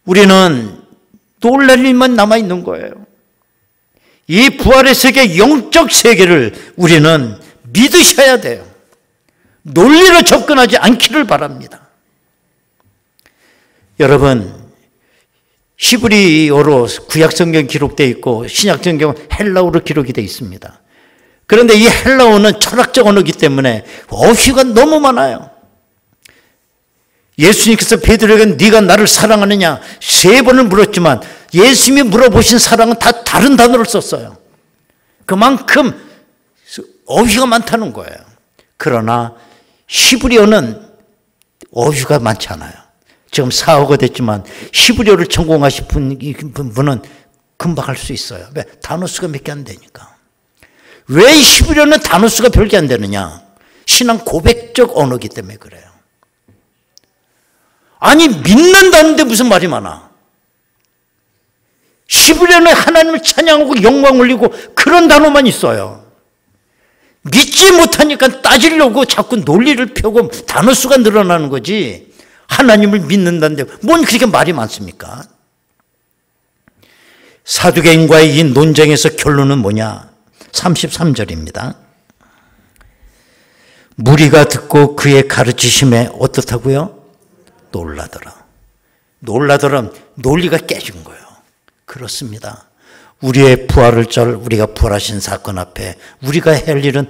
우리는 놀랄 일만 남아있는 거예요. 이 부활의 세계, 영적 세계를 우리는 믿으셔야 돼요. 논리로 접근하지 않기를 바랍니다. 여러분, 히브리어로 구약성경 기록되어 있고 신약성경은 헬라어로 기록이 되어 있습니다. 그런데 이 헬라어는 철학적 언어이기 때문에 어휘가 너무 많아요. 예수님께서 베드로에게 네가 나를 사랑하느냐 3번을 물었지만 예수님이 물어보신 사랑은 다 다른 단어를 썼어요. 그만큼 어휘가 많다는 거예요. 그러나 히브리어는 어휘가 많지 않아요. 지금 4호가 됐지만 히브리어를 전공하신 분은 금방 할 수 있어요. 왜? 단어 수가 몇 개 안 되니까. 왜 히브리어는 단어 수가 별게 안 되느냐? 신앙 고백적 언어이기 때문에 그래요. 아니, 믿는다는데 무슨 말이 많아? 히브리어는 하나님을 찬양하고 영광 올리고 그런 단어만 있어요. 믿지 못하니까 따지려고 자꾸 논리를 펴고 단어 수가 늘어나는 거지. 하나님을 믿는다는데 뭔 그렇게 말이 많습니까? 사두개인과의 이 논쟁에서 결론은 뭐냐? 33절입니다. 무리가 듣고 그의 가르치심에 어떻다고요? 놀라더라. 놀라더라. 논리가 깨진 거예요. 그렇습니다. 우리의 부활을 절 우리가 부활하신 사건 앞에 우리가 할 일은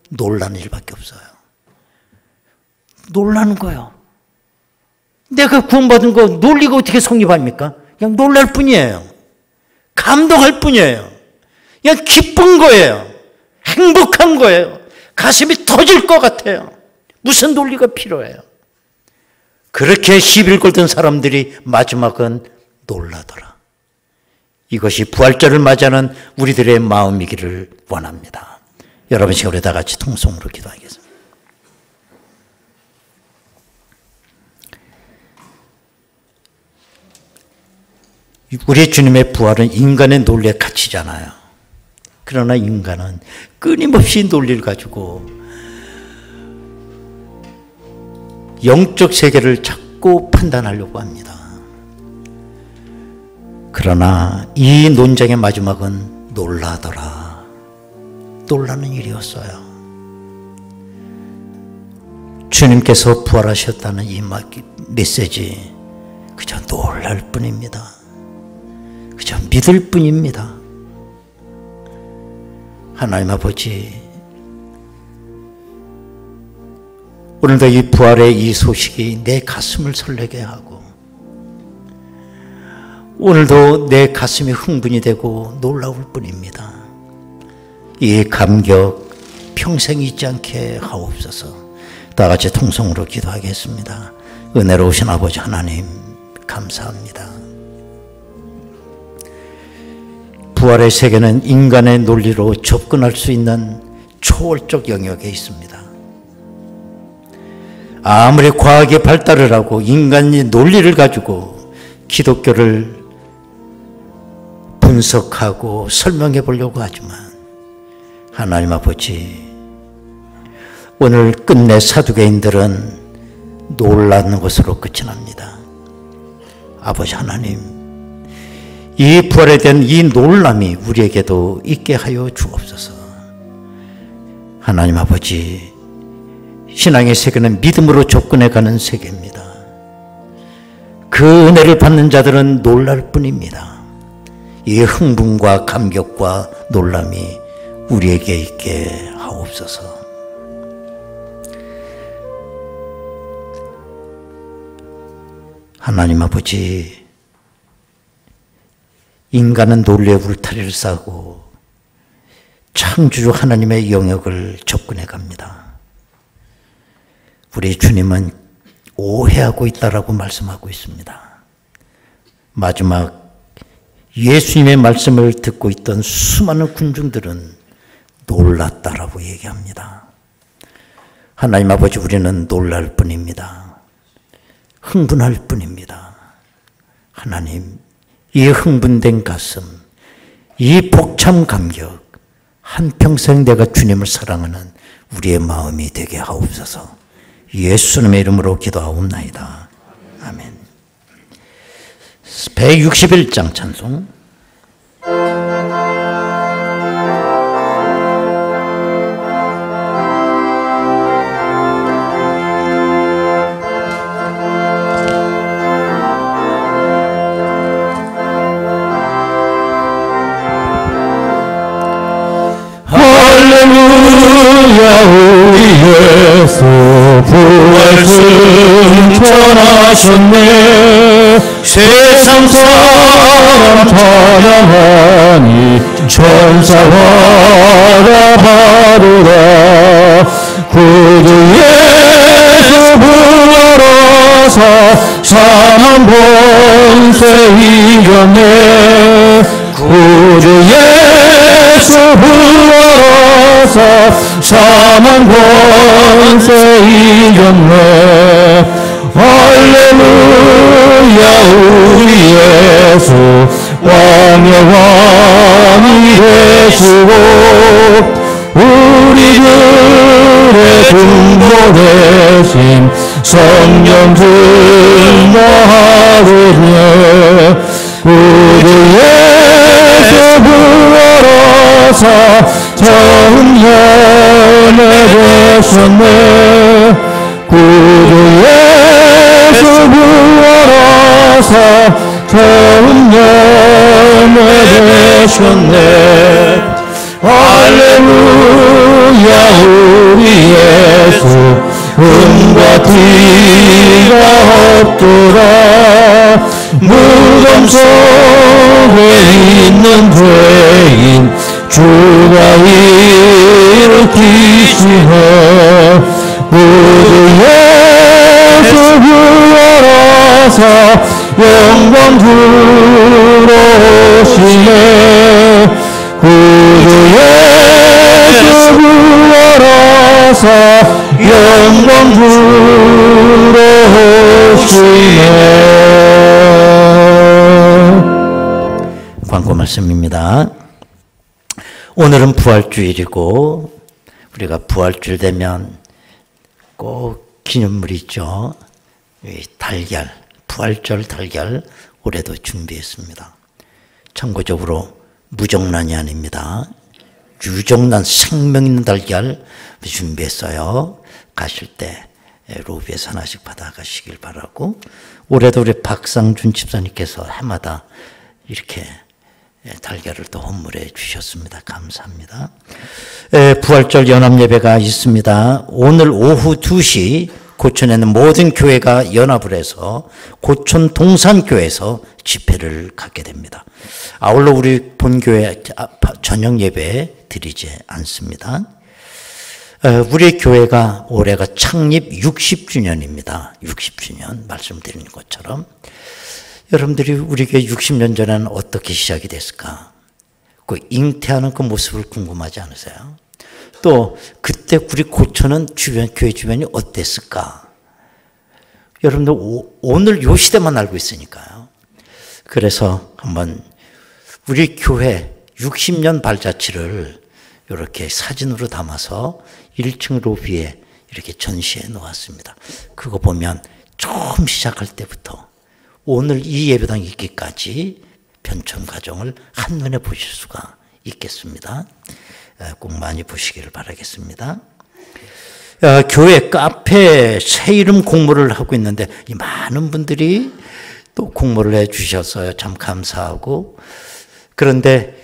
놀라는 일밖에 없어요. 놀라는 거예요. 내가 구원받은 거 논리가 어떻게 성립합니까? 그냥 놀랄 뿐이에요. 감동할 뿐이에요. 그냥 기쁜 거예요. 행복한 거예요. 가슴이 터질 것 같아요. 무슨 논리가 필요해요? 그렇게 시비를 걸던 사람들이 마지막은 놀라더라. 이것이 부활절을 맞이하는 우리들의 마음이기를 원합니다. 여러분 시간 우리 다 같이 통성으로 기도하겠습니다. 우리 주님의 부활은 인간의 논리에 갇히잖아요. 그러나 인간은 끊임없이 논리를 가지고 영적 세계를 자꾸 판단하려고 합니다. 그러나 이 논쟁의 마지막은 놀라더라. 놀라는 일이었어요. 주님께서 부활하셨다는 이 메시지 그저 놀랄 뿐입니다. 그저 믿을 뿐입니다. 하나님 아버지, 오늘도 이 부활의 이 소식이 내 가슴을 설레게 하고 오늘도 내 가슴이 흥분이 되고 놀라울 뿐입니다. 이 감격 평생 잊지 않게 하옵소서. 다 같이 통성으로 기도하겠습니다. 은혜로우신 아버지 하나님 감사합니다. 부활의 세계는 인간의 논리로 접근할 수 있는 초월적 영역에 있습니다. 아무리 과학이 발달을 하고 인간이 논리를 가지고 기독교를 분석하고 설명해 보려고 하지만 하나님 아버지, 오늘 끝내 사두개인들은 놀라는 것으로 끝이 납니다. 아버지 하나님, 이 부활에 대한 이 놀람이 우리에게도 있게 하여 주옵소서. 하나님 아버지, 신앙의 세계는 믿음으로 접근해 가는 세계입니다. 그 은혜를 받는 자들은 놀랄 뿐입니다. 이 흥분과 감격과 놀람이 우리에게 있게 하옵소서. 하나님 아버지, 인간은 논리의 울타리를 쌓고 창조주 하나님의 영역을 접근해 갑니다. 우리 주님은 오해하고 있다라고 말씀하고 있습니다. 마지막 예수님의 말씀을 듣고 있던 수많은 군중들은 놀랐다라고 얘기합니다. 하나님 아버지, 우리는 놀랄 뿐입니다. 흥분할 뿐입니다. 하나님, 이 흥분된 가슴, 이 벅찬 감격, 한평생 내가 주님을 사랑하는 우리의 마음이 되게 하옵소서. 예수님의 이름으로 기도하옵나이다. 아멘. 161장 찬송. 할렐루야, 우리 예수 부활승 전하셨네. 세상 사람 찬양하니 천사와라 바르라. 구주 예수 부활하사 사망 권세 이겼네. 구주 예수 부활하사 사망 권세 이겼네. 할렐루야, 우리 예수 왕의 왕이 되시고 우리들의 중보 대신 성령 증거하르네. 구주 예수 부활하사 정년에 되셨네. 구주 예수 부활하사 정년에 되셨네. 할렐루야, 우리 예수 은과 티가 없더라. 무덤 속에 있는 죄인 주가 일으키시네. 구주 예수 부활하사 영광 들어오시네. 구주 예수 부활하사 영광 들어오시네. 광고 말씀입니다. 오늘은 부활주일이고 우리가 부활주일 되면 꼭 기념물이 있죠. 달걀, 부활절 달걀 올해도 준비했습니다. 참고적으로 무정란이 아닙니다. 유정란, 생명 있는 달걀 준비했어요. 가실 때 로비에서 하나씩 받아가시길 바라고, 올해도 우리 박상준 집사님께서 해마다 이렇게 달걀을 또 헌물해 주셨습니다. 감사합니다. 부활절 연합예배가 있습니다. 오늘 오후 2시 고촌에는 모든 교회가 연합을 해서 고촌 동산교회에서 집회를 갖게 됩니다. 아울러 우리 본교회 저녁 예배 드리지 않습니다. 우리 교회가 올해가 창립 60주년입니다. 60주년 말씀드린 것처럼 여러분들이 우리 교회 60년 전에는 어떻게 시작이 됐을까? 그 잉태하는 그 모습을 궁금하지 않으세요? 또 그때 우리 고천은 교회 주변이 어땠을까? 여러분들 오늘 요 시대만 알고 있으니까요. 그래서 한번 우리 교회 60년 발자취를 이렇게 사진으로 담아서 1층 로비에 이렇게 전시해 놓았습니다. 그거 보면 처음 시작할 때부터 오늘 이 예배당 있기까지 변천 과정을 한눈에 보실 수가 있겠습니다. 꼭 많이 보시기를 바라겠습니다. 교회 카페 새 이름 공모를 하고 있는데 이 많은 분들이 또 공모를 해 주셔서요. 참 감사하고, 그런데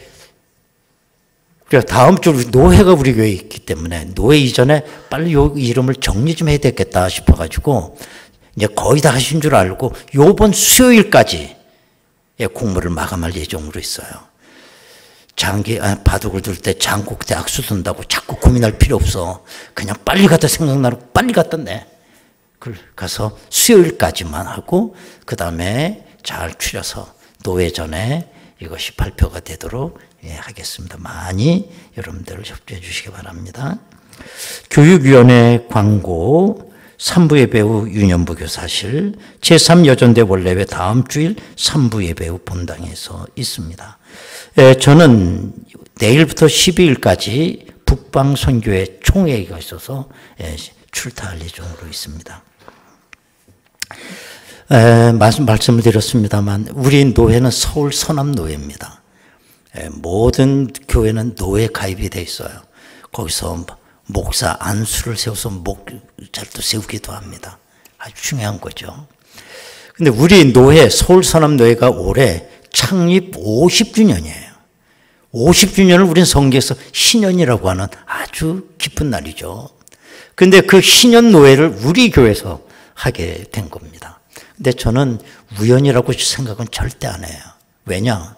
우리가 다음 주 노회가 우리 교회에 있기 때문에 노회 이전에 빨리 요 이름을 정리 좀 해야 되겠다 싶어가지고 이제 거의 다 하신 줄 알고 요번 수요일까지 공모를 마감할 예정으로 있어요. 바둑을 둘 때 장국대 악수 둔다고 자꾸 고민할 필요 없어. 그냥 빨리 갖다 생각나고 빨리 갖다 내. 가서 수요일까지만 하고 그 다음에 잘 추려서 노회 전에 이것이 발표가 되도록 하겠습니다. 많이 여러분들 협조해 주시기 바랍니다. 교육위원회 광고 3부 예배 후 유년부 교사실 제3여전대 원래회 다음 주일 3부 예배 후 본당에서 있습니다. 저는 내일부터 12일까지 북방선교회 총회가 있어서 출타할 예정으로 있습니다. 말씀을 드렸습니다만 우리 노회는 서울 서남노회입니다. 모든 교회는 노회 가입이 돼 있어요. 거기서 목사 안수를 세워서 목자도 세우기도 합니다. 아주 중요한 거죠. 근데 우리 노회, 서울 서남노회가 올해 창립 50주년이에요. 50주년을 우리는 성경에서 신년이라고 하는 아주 기쁜 날이죠. 근데 그 신년 노회를 우리 교회에서 하게 된 겁니다. 근데 저는 우연이라고 생각은 절대 안 해요. 왜냐?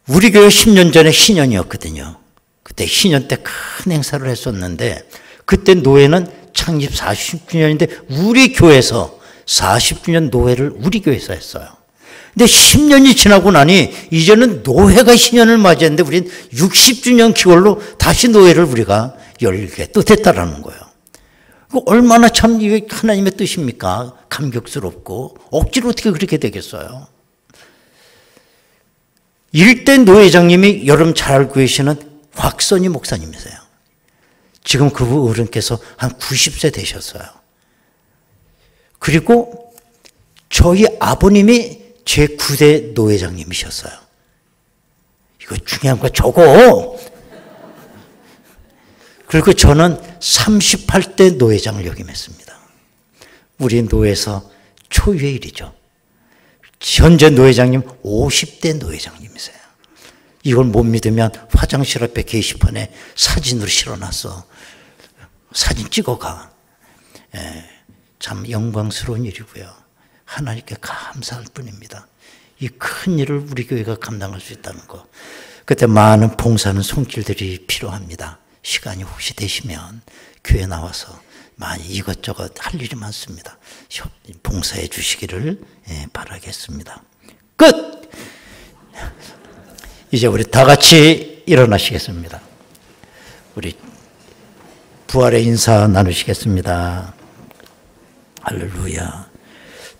우리 교회 10년 전에 신년이었거든요. 그때 신년 때 큰 행사를 했었는데 그때 노회는 창립 40주년인데 우리 교회에서 40주년 노회를 우리 교회에서 했어요. 근데 10년이 지나고 나니 이제는 노회가 신년을 맞이했는데 우린 60주년 기원으로 다시 노회를 우리가 열게 또 됐다라는 거예요. 얼마나 참 이게 하나님의 뜻입니까? 감격스럽고 억지로 어떻게 그렇게 되겠어요? 일대 노회장님이 여러분 잘 알고 계시는 곽선희 목사님이세요. 지금 그 어른께서 한 90세 되셨어요. 그리고 저희 아버님이 제 9대 노회장님이셨어요. 이거 중요한 거 저거. 그리고 저는 38대 노회장을 역임했습니다. 우리 노회에서 초유일이죠. 현재 노회장님 50대 노회장님이세요. 이걸 못 믿으면 화장실 앞에 게시판에 사진으로 실어놨어. 사진 찍어가. 참 영광스러운 일이고요. 하나님께 감사할 뿐입니다. 이 큰 일을 우리 교회가 감당할 수 있다는 거. 그때 많은 봉사하는 손길들이 필요합니다. 시간이 혹시 되시면 교회 나와서 많이 이것저것 할 일이 많습니다. 봉사해 주시기를 바라겠습니다. 끝! 이제 우리 다 같이 일어나시겠습니다. 우리 부활의 인사 나누시겠습니다. 할렐루야.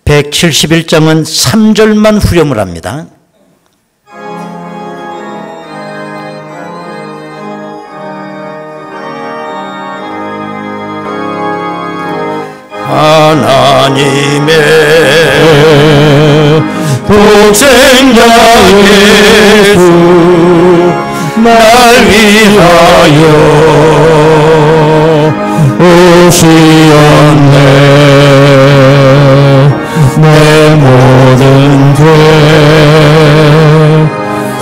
171장은 3절만 후렴을 합니다. 하나님의 독생자 예수 날 위하여 오시었네. 내 모든 죄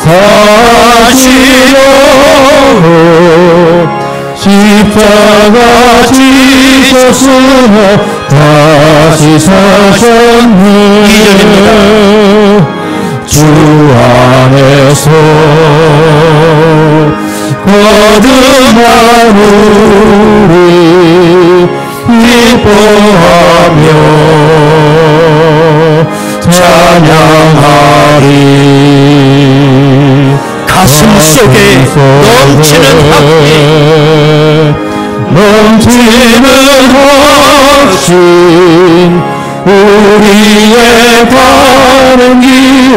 사시려 십자가 지셨으나 다시 사셨네. 주 안에서 거듭난 우리 기뻐하며 찬양하리. 가슴 속에 넘치는 넘치는 확신 우리의 가는 길에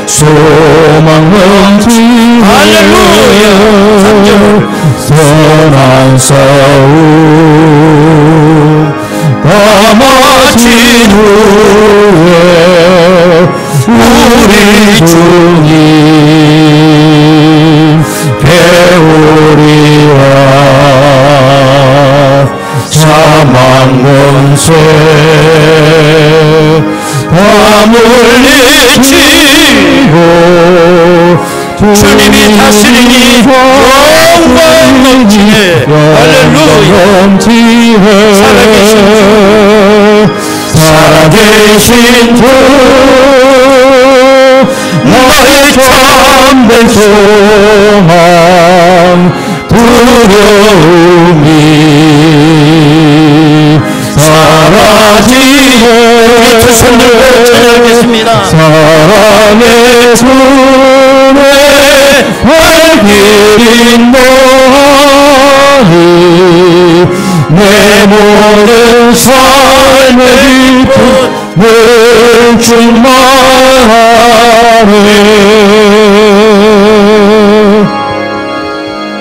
소망 넘치네. 할렐루야. 선한 싸움 다 마친 후에 우리 주님 배우리라. 사망 권세 다 물리치고 주님이 다스리니 영광 넘치네. 할렐루야. 살아계신 주 나의 참된 소망 두려움이 사라지네. 두 손을 찬양하겠습니다. 사랑의 손에 발길인 너니 내 모든 삶의 깊은 늘 충만하네.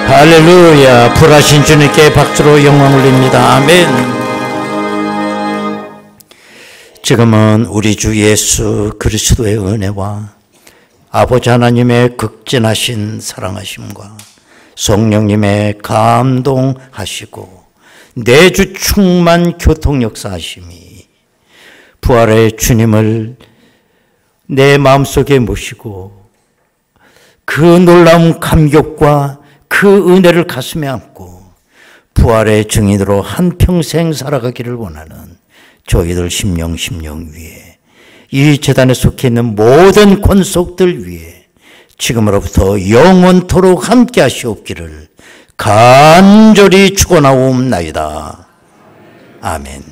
할렐루야. 불하신 주님께 박수로 영광 올립니다. 아멘. 지금은 우리 주 예수 그리스도의 은혜와 아버지 하나님의 극진하신 사랑하심과 성령님의 감동하시고 내주 충만 교통 역사하심이 부활의 주님을 내 마음속에 모시고 그 놀라운 감격과 그 은혜를 가슴에 안고 부활의 증인으로 한평생 살아가기를 원하는 저희들 심령 위에 이 재단에 속해 있는 모든 권속들 위에 지금으로부터 영원토록 함께 하시옵기를 간절히 축원하옵나이다. 아멘.